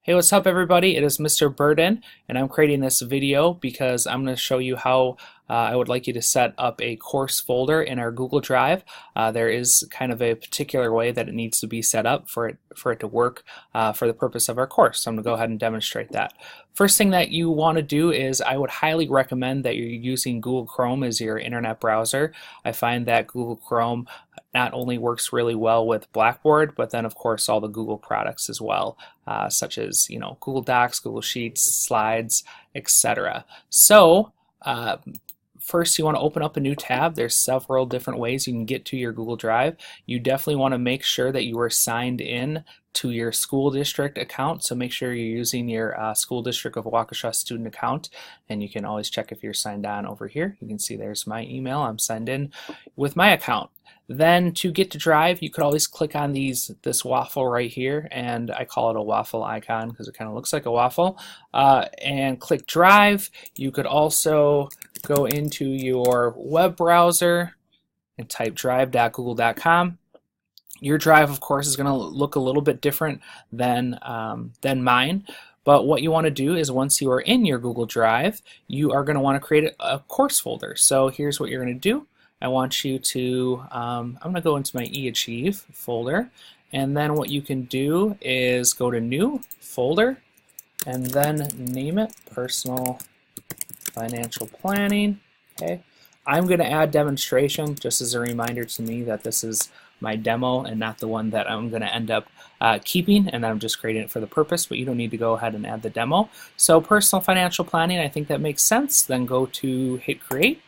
Hey, what's up everybody? It is Mr. Burden, and I'm creating this video because I'm going to show you how I would like you to set up a course folder in our Google Drive. There is kind of a particular way that it needs to be set up for it to work for the purpose of our course. So I'm going to go ahead and demonstrate that. First thing that you want to do is I would highly recommend that you're using Google Chrome as your internet browser. I find that Google Chrome not only works really well with Blackboard, but then of course all the Google products as well, such as Google Docs, Google Sheets, Slides, etc. So first you want to open up a new tab. There's several different ways you can get to your Google Drive. You definitely want to make sure that you are signed in to your school district account, so make sure you're using your school district of Waukesha student account, and you can always check if you're signed on over here. You can see there's my email. I'm signed in with my account. Then to get to Drive, you could always click on this waffle right here, and I call it a waffle icon because it kind of looks like a waffle, and click Drive. You could also go into your web browser and type drive.google.com. Your Drive, of course, is going to look a little bit different than mine. But what you want to do is once you are in your Google Drive, you are going to want to create a course folder. So here's what you're going to do. I want you to, I'm going to go into my eAchieve folder, and then what you can do is go to New Folder, and then name it Personal Financial Planning. Okay, I'm going to add Demonstration just as a reminder to me that this is my demo and not the one that I'm going to end up keeping, and I'm just creating it for the purpose, but you don't need to go ahead and add the demo. So Personal Financial Planning, I think that makes sense. Then go to hit Create.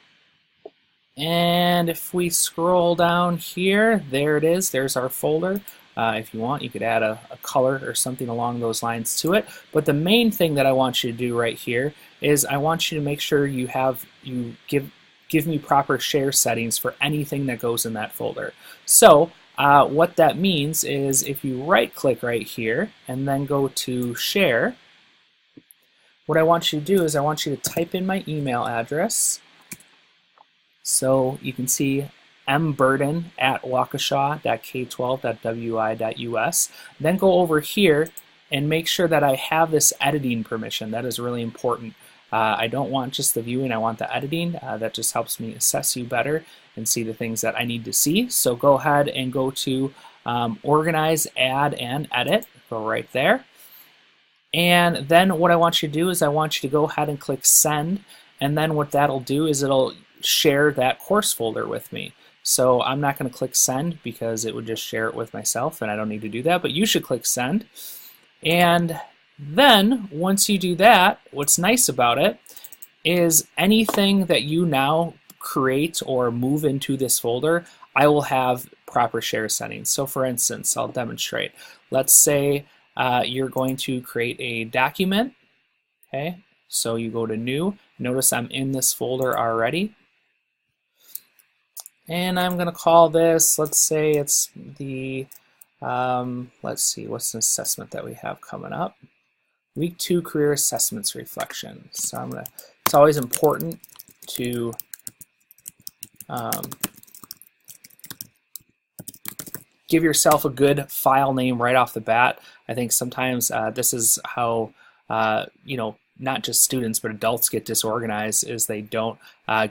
And if we scroll down here, there it is. There's our folder. If you want, you could add a color or something along those lines to it. But the main thing that I want you to do right here is I want you to make sure you give me proper share settings for anything that goes in that folder. So what that means is if you right-click right here and then go to Share, what I want you to do is I want you to type in my email address. So you can see mburden@waukesha.k12.wi.us. Then go over here and make sure that I have this editing permission. That is really important. I don't want just the viewing, I want the editing. That just helps me assess you better and see the things that I need to see. So go ahead and go to Organize, Add, and Edit. Go right there. And then what I want you to do is I want you to go ahead and click Send. And then what that'll do is it'll share that course folder with me. So I'm not going to click Send because it would just share it with myself, and I don't need to do that, but you should click Send. And then once you do that, what's nice about it is anything that you now create or move into this folder, I will have proper share settings. So for instance, I'll demonstrate. Let's say you're going to create a document. Okay, so you go to New. Notice I'm in this folder already. And I'm going to call this, let's say it's the, let's see, what's an assessment that we have coming up? Week 2 Career Assessments Reflection. So it's always important to give yourself a good file name right off the bat. I think sometimes this is how, not just students but adults get disorganized, is they don't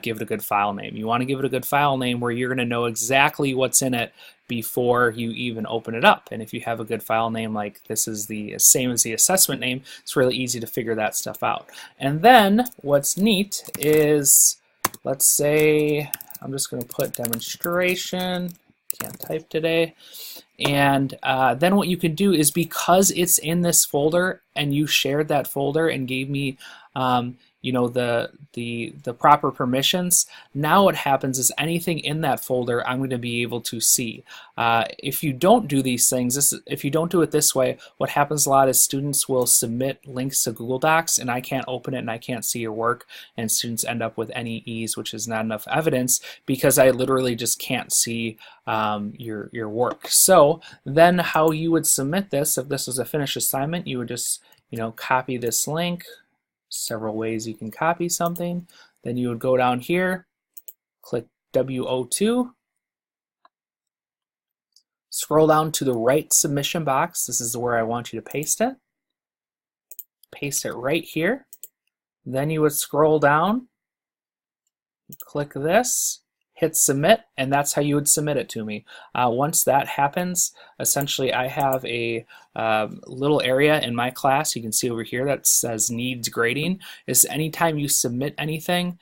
give it a good file name. You want to give it a good file name where you're going to know exactly what's in it before you even open it up. And if you have a good file name like this is the same as the assessment name, it's really easy to figure that stuff out. And then what's neat is, let's say I'm just going to put demonstration, can't type today. And then what you can do is, because it's in this folder and you shared that folder and gave me the proper permissions, now what happens is anything in that folder I'm going to be able to see. If you don't do these things, if you don't do it this way, what happens a lot is students will submit links to Google Docs and I can't open it and I can't see your work, and students end up with NEEs, which is not enough evidence because I literally just can't see your work. So then how you would submit this, if this was a finished assignment, you would just copy this link. Several ways you can copy something. Then you would go down here, click W02, scroll down to the right submission box. This is where I want you to paste it. paste it right here. Then you would scroll down, click this, hit submit, and that's how you would submit it to me. Once that happens, essentially I have a little area in my class, you can see over here that says needs grading. Is anytime you submit anything,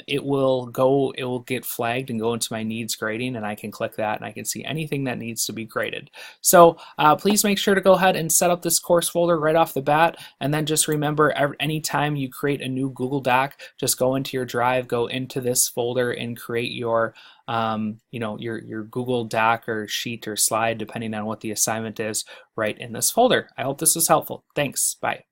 it will get flagged and go into my needs grading, and I can click that and I can see anything that needs to be graded. So please make sure to go ahead and set up this course folder right off the bat, and then just remember anytime you create a new Google Doc, just go into your Drive, go into this folder and create your your Google Doc or sheet or slide, depending on what the assignment is, right in this folder. I hope this was helpful. Thanks. Bye.